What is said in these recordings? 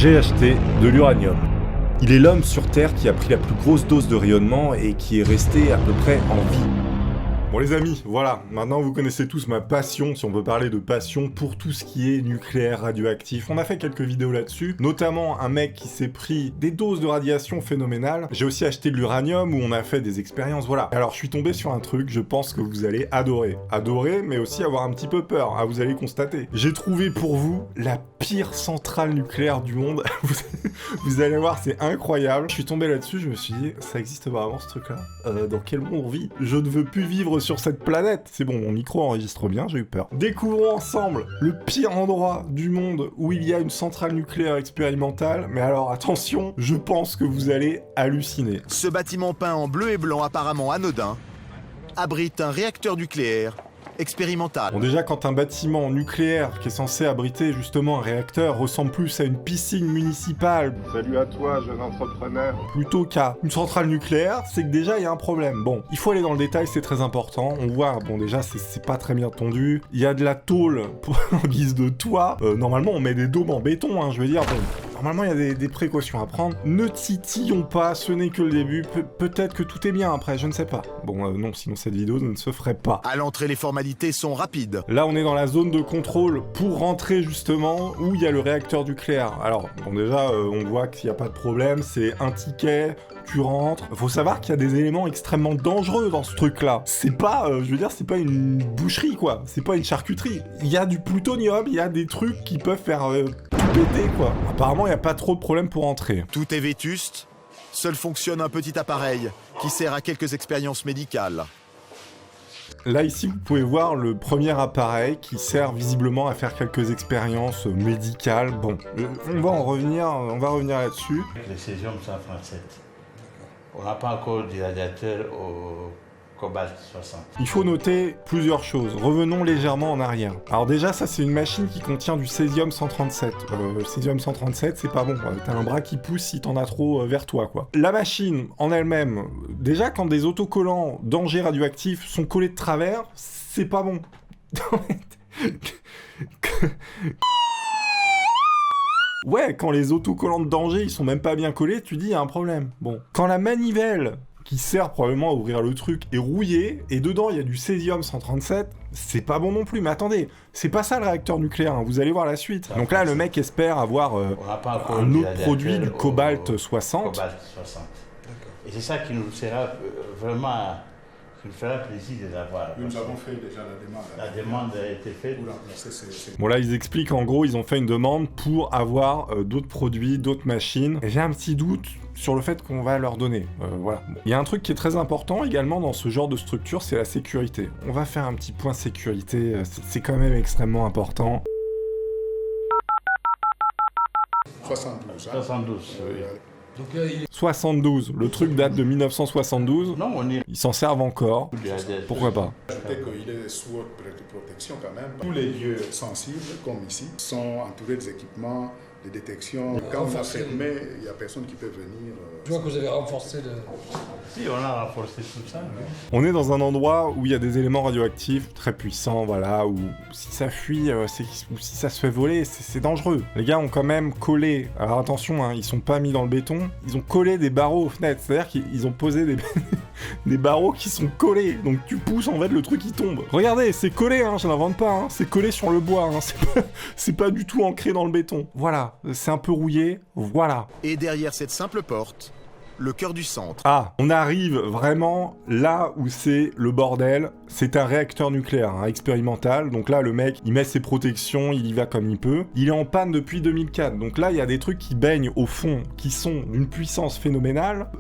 J'ai acheté de l'uranium. Il est l'homme sur Terre qui a pris la plus grosse dose de rayonnement et qui est resté à peu près en vie. Bon les amis, voilà, maintenant vous connaissez tous ma passion, si on peut parler de passion, pour tout ce qui est nucléaire, radioactif. On a fait quelques vidéos là-dessus, notamment un mec qui s'est pris des doses de radiation phénoménales. J'ai aussi acheté de l'uranium où on a fait des expériences, voilà. Alors je suis tombé sur un truc, je pense que vous allez adorer. Adorer, mais aussi avoir un petit peu peur, hein, vous allez constater. J'ai trouvé pour vous la pire centrale nucléaire du monde. Vous allez voir, c'est incroyable. Je suis tombé là-dessus, je me suis dit, ça existe vraiment ce truc-là dans quel monde on vit? Je ne veux plus vivre sur cette planète. C'est bon, mon micro enregistre bien, j'ai eu peur. Découvrons ensemble le pire endroit du monde où il y a une centrale nucléaire expérimentale. Mais alors attention, je pense que vous allez halluciner. Ce bâtiment peint en bleu et blanc apparemment anodin abrite un réacteur nucléaire expérimental. Bon déjà, quand un bâtiment nucléaire qui est censé abriter justement un réacteur ressemble plus à une piscine municipale, salut à toi jeune entrepreneur, plutôt qu'à une centrale nucléaire, c'est que déjà il y a un problème. Bon, il faut aller dans le détail, c'est très important. On voit, bon déjà c'est pas très bien tondu, il y a de la tôle en guise de toit. Normalement on met des dômes en béton, hein, je veux dire, bon. Normalement, il y a des précautions à prendre. Ne titillons pas, ce n'est que le début. Peut-être que tout est bien après, je ne sais pas. Bon, non, sinon cette vidéo ne se ferait pas. À l'entrée, les formalités sont rapides. Là, on est dans la zone de contrôle pour rentrer justement où il y a le réacteur nucléaire. Alors, bon déjà, on voit qu'il n'y a pas de problème, c'est un ticket, tu rentres. Faut savoir qu'il y a des éléments extrêmement dangereux dans ce truc-là. C'est pas, je veux dire, c'est pas une boucherie, quoi. C'est pas une charcuterie. Il y a du plutonium, il y a des trucs qui peuvent faire... péter quoi. Apparemment, il n'y a pas trop de problème pour entrer. Tout est vétuste. Seul fonctionne un petit appareil qui sert à quelques expériences médicales. Là, ici, vous pouvez voir le premier appareil qui sert visiblement à faire quelques expériences médicales. Bon, on va revenir là-dessus. Le césium 137. On n'a pas encore du radiateur au cobalt 60. Il faut noter plusieurs choses. Revenons légèrement en arrière. Alors déjà, ça c'est une machine qui contient du césium 137. Le césium 137, c'est pas bon. T'as un bras qui pousse si t'en as trop vers toi, quoi. La machine en elle-même, déjà quand des autocollants danger radioactifs sont collés de travers, c'est pas bon. Ouais, quand les autocollants de danger, ils sont même pas bien collés, tu dis il y a un problème. Bon, quand la manivelle qui sert probablement à ouvrir le truc est rouillé, et dedans il y a du césium 137, c'est pas bon non plus. Mais attendez, c'est pas ça le réacteur nucléaire, hein, vous allez voir la suite. Donc là, le mec espère avoir un autre produit, du cobalt 60. Cobalt 60. Et c'est ça qui nous sera vraiment... qui nous fera plaisir de l'avoir. Nous avons fait déjà la demande. La demande a été faite. Bon là, ils expliquent en gros, ils ont fait une demande pour avoir d'autres produits, d'autres machines. Et j'ai un petit doute sur le fait qu'on va leur donner. Voilà. Bon. Il y a un truc qui est très important également dans ce genre de structure, c'est la sécurité. On va faire un petit point sécurité, c'est quand même extrêmement important. 72. Hein. 72, oui. Donc là, 72, le truc date de 1972. Non, on est... Ils s'en servent encore. Pourquoi pas? ajouter qu'il est sous haute protection quand même. Tous les lieux sensibles, comme ici, sont entourés des équipements de détection. Quand on a fermé, il n'y a personne qui peut venir. Je vois que vous avez renforcé le... Si, on a renforcé tout ça. Oui. On est dans un endroit où il y a des éléments radioactifs très puissants, voilà, où si ça fuit, ou si ça se fait voler, c'est dangereux. Les gars ont quand même collé, alors attention, hein, ils sont pas mis dans le béton, ils ont collé des barreaux aux fenêtres, c'est-à-dire qu'ils ont posé des barreaux qui sont collés, donc tu pousses, en fait, le truc il tombe. Regardez, c'est collé, hein, je n'invente pas, hein, c'est collé sur le bois, hein, c'est pas du tout ancré dans le béton. Voilà, c'est un peu rouillé, voilà. Et derrière cette simple porte, le cœur du centre. Ah, on arrive vraiment là où c'est le bordel. C'est un réacteur nucléaire, hein, expérimental. Donc là, le mec, il met ses protections, il y va comme il peut. Il est en panne depuis 2004. Donc là, il y a des trucs qui baignent au fond, qui sont d'une puissance phénoménale.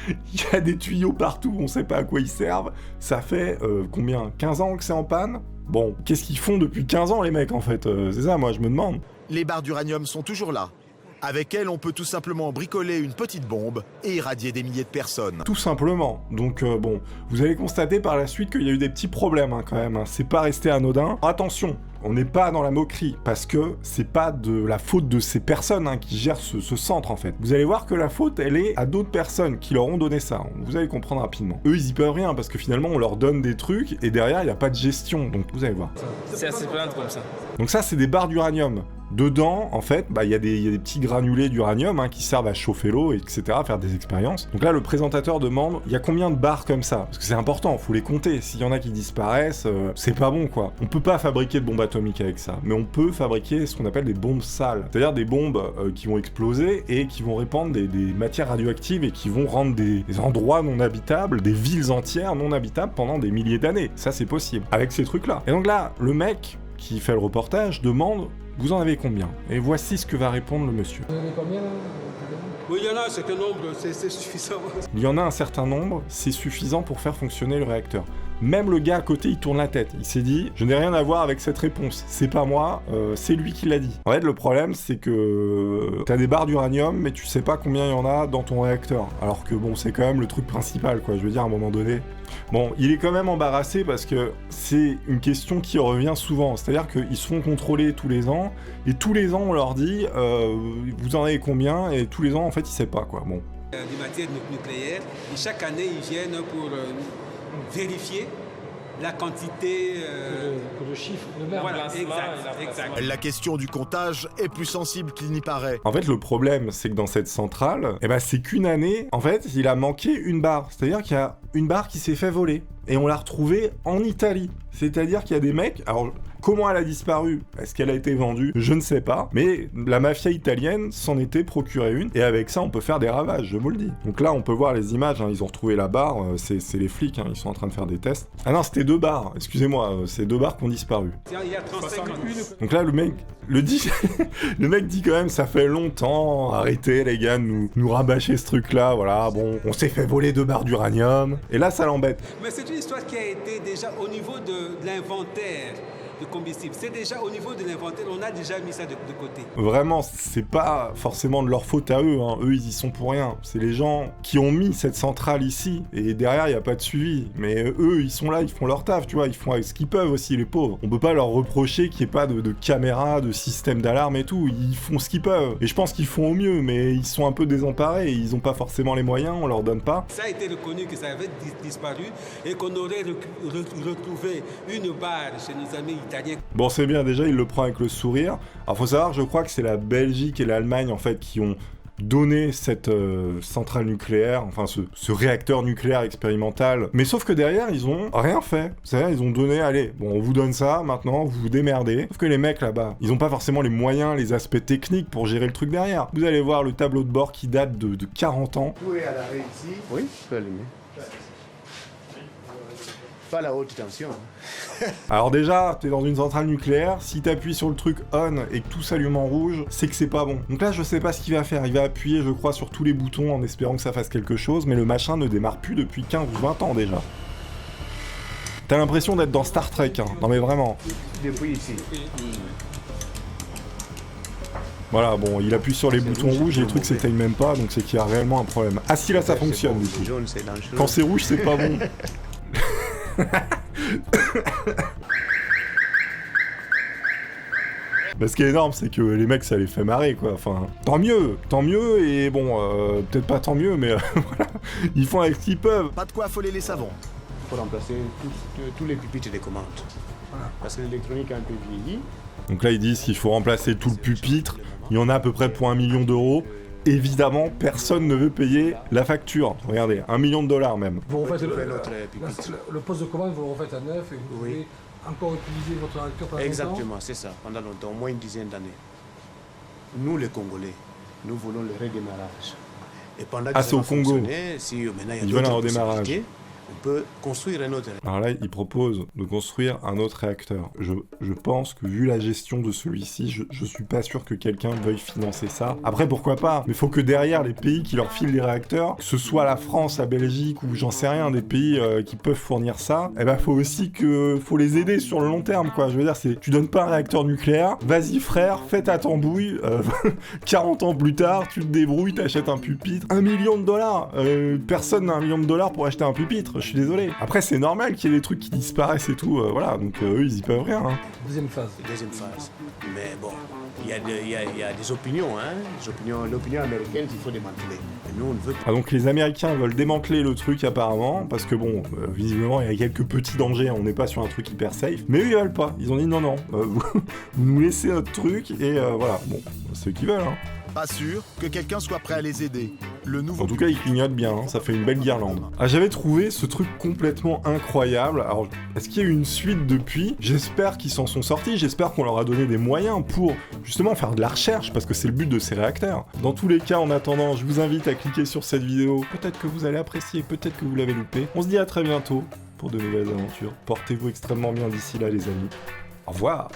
Il y a des tuyaux partout, on sait pas à quoi ils servent. Ça fait combien? 15 ans que c'est en panne? Bon, qu'est-ce qu'ils font depuis 15 ans, les mecs, en fait? C'est ça, moi, je me demande. Les barres d'uranium sont toujours là. Avec elles, on peut tout simplement bricoler une petite bombe et irradier des milliers de personnes. Tout simplement. Donc bon, vous allez constater par la suite qu'il y a eu des petits problèmes hein, quand même. Hein. C'est pas resté anodin. Attention, on n'est pas dans la moquerie, parce que c'est pas de la faute de ces personnes hein, qui gèrent ce centre en fait. Vous allez voir que la faute, elle est à d'autres personnes qui leur ont donné ça. Vous allez comprendre rapidement. Eux, ils y peuvent rien, parce que finalement, on leur donne des trucs, et derrière, il n'y a pas de gestion. Donc vous allez voir. C'est assez plainte comme ça. Donc ça, c'est des barres d'uranium. Dedans, en fait, il y a des petits granulés d'uranium qui servent à chauffer l'eau, etc., à faire des expériences. Donc là, le présentateur demande, il y a combien de barres comme ça? Parce que c'est important, faut les compter. S'il y en a qui disparaissent, c'est pas bon, quoi. On peut pas fabriquer de bombes atomiques avec ça, mais on peut fabriquer ce qu'on appelle des bombes sales. C'est-à-dire des bombes qui vont exploser et qui vont répandre des matières radioactives et qui vont rendre des endroits non habitables, des villes entières non habitables pendant des milliers d'années. Ça, c'est possible. Avec ces trucs-là. Et donc là, le mec qui fait le reportage demande, vous en avez combien? Et voici ce que va répondre le monsieur. Vous en avez combien là? Oui, il y en a un certain nombre, c'est suffisant. Il y en a un certain nombre, c'est suffisant pour faire fonctionner le réacteur. Même le gars à côté, il tourne la tête. Il s'est dit, je n'ai rien à voir avec cette réponse. C'est pas moi, c'est lui qui l'a dit. En fait, le problème, c'est que t'as des barres d'uranium, mais tu sais pas combien il y en a dans ton réacteur. Alors que bon, c'est quand même le truc principal, quoi. Je veux dire, à un moment donné. Bon, il est quand même embarrassé parce que c'est une question qui revient souvent. C'est-à-dire qu'ils se font contrôler tous les ans, et tous les ans, on leur dit, vous en avez combien? Et tous les ans, en fait, ils savent pas, quoi. Bon. Des matières nucléaires, et chaque année, ils viennent pour vérifier la quantité... Le chiffre, le verbe, voilà, exact. La question du comptage est plus sensible qu'il n'y paraît. En fait, le problème, c'est que dans cette centrale, c'est qu'une année, en fait, il a manqué une barre. C'est-à-dire qu'il y a une barre qui s'est fait voler. Et on l'a retrouvée en Italie. C'est-à-dire qu'il y a des mecs... Alors, comment elle a disparu? Est-ce qu'elle a été vendue? Je ne sais pas. Mais la mafia italienne s'en était procurée une. Et avec ça, on peut faire des ravages, je vous le dis. Donc là, on peut voir les images. Ils ont retrouvé la barre. C'est les flics. Ils sont en train de faire des tests. Ah non, c'était 2 barres. Excusez-moi. C'est 2 barres qui ont disparu. Il y a 35 minutes. Donc là, le mec dit... le mec dit quand même, ça fait longtemps. Arrêtez, les gars, de nous rabâcher ce truc-là. Voilà, bon, on s'est fait voler 2 barres d'uranium. Et là, ça l'embête. Mais c'est une histoire qui a été déjà au niveau de l'inventaire de combustible. C'est déjà au niveau de l'inventaire, on a déjà mis ça de côté. Vraiment, c'est pas forcément de leur faute à eux. Eux, ils y sont pour rien. C'est les gens qui ont mis cette centrale ici. Et derrière, il n'y a pas de suivi. Mais eux, ils sont là, ils font leur taf, tu vois. Ils font ce qu'ils peuvent aussi, les pauvres. On peut pas leur reprocher qu'il n'y ait pas de caméra, de système d'alarme et tout. Ils font ce qu'ils peuvent. Et je pense qu'ils font au mieux, mais ils sont un peu désemparés. Ils n'ont pas forcément les moyens, on leur donne pas. Ça a été reconnu que ça avait disparu et qu'on aurait retrouvé une barre chez nos amis italiens. Bon, c'est bien, déjà, il le prend avec le sourire. Alors, faut savoir, je crois que c'est la Belgique et l'Allemagne, en fait, qui ont donné cette centrale nucléaire, enfin, ce réacteur nucléaire expérimental. Mais sauf que derrière, ils ont rien fait. C'est-à-dire, ils ont donné, allez, bon, on vous donne ça, maintenant, vous vous démerdez. Sauf que les mecs, là-bas, ils ont pas forcément les moyens, les aspects techniques pour gérer le truc derrière. Vous allez voir le tableau de bord qui date de 40 ans. Vous pouvez alarmer ici. Oui, je peux allumer. Pas la haute tension. Alors déjà, t'es dans une centrale nucléaire, si t'appuies sur le truc on et que tout s'allume en rouge, c'est que c'est pas bon. Donc là, je sais pas ce qu'il va faire, il va appuyer, je crois, sur tous les boutons en espérant que ça fasse quelque chose, mais le machin ne démarre plus depuis 15 ou 20 ans déjà. T'as l'impression d'être dans Star Trek, non mais vraiment. Depuis ici. Voilà, bon, il appuie sur les boutons rouges et le truc s'éteigne même pas, donc c'est qu'il y a réellement un problème. Ah si, là ça fonctionne du coup. Quand c'est rouge, c'est pas bon. Bah, ce qui est énorme, c'est que les mecs, ça les fait marrer, quoi. Enfin, tant mieux, et bon, peut-être pas tant mieux, mais voilà, ils font avec ce qu'ils peuvent. Pas de quoi affoler les savants. Il faut remplacer tous les pupitres des commandes. Voilà. Parce que l'électronique a un peu vieilli. Donc là, ils disent qu'il faut remplacer tout le pupitre. Il y en a à peu près pour 1 million d'euros. Évidemment, personne ne veut payer la facture. Regardez, $1 million même. Vous refaites pupitre. le poste de commande, vous le refaites à neuf et vous pouvez encore utiliser votre réacteur pendant longtemps. Exactement, c'est ça, pendant longtemps, au moins une dizaine d'années. Nous, les Congolais, nous voulons le redémarrage. Et pendant que c'est au Congo. Si maintenant il y a Ils veulent un d'autres redémarrage. possibilités, on peut construire un autre. Alors là, il propose de construire un autre réacteur. Je pense que vu la gestion de celui-ci, je suis pas sûr que quelqu'un veuille financer ça. Après, pourquoi pas? Mais faut que derrière, les pays qui leur filent les réacteurs, que ce soit la France, la Belgique ou j'en sais rien, des pays qui peuvent fournir ça, faut aussi faut les aider sur le long terme, quoi. Je veux dire, tu donnes pas un réacteur nucléaire, vas-y frère, fais ta tambouille, 40 ans plus tard, tu te débrouilles, t'achètes un pupitre. $1 million. Personne n'a $1 million pour acheter un pupitre. Je suis désolé. Après, c'est normal qu'il y ait des trucs qui disparaissent et tout, voilà, donc eux, ils y peuvent rien. Deuxième phase. Mais bon, Il y a des opinions, hein. L'opinion américaine qu'il faut démanteler. Et nous, on ne veut pas. Ah donc les Américains veulent démanteler le truc apparemment, parce que bon, visiblement il y a quelques petits dangers, on n'est pas sur un truc hyper safe, mais eux ils veulent pas, ils ont dit non, vous nous laissez notre truc, et voilà, bon, c'est eux qui veulent, hein. Pas sûr que quelqu'un soit prêt à les aider. Le nouveau... En tout cas, ils clignotent bien, hein, ça fait une belle guirlande. Ah, j'avais trouvé ce truc complètement incroyable. Alors, est-ce qu'il y a eu une suite depuis? J'espère qu'ils s'en sont sortis, j'espère qu'on leur a donné des moyens pour, justement, faire de la recherche, parce que c'est le but de ces réacteurs. Dans tous les cas, en attendant, je vous invite à cliquer sur cette vidéo. Peut-être que vous allez apprécier, peut-être que vous l'avez loupé. On se dit à très bientôt pour de nouvelles aventures. Portez-vous extrêmement bien d'ici là, les amis. Au revoir.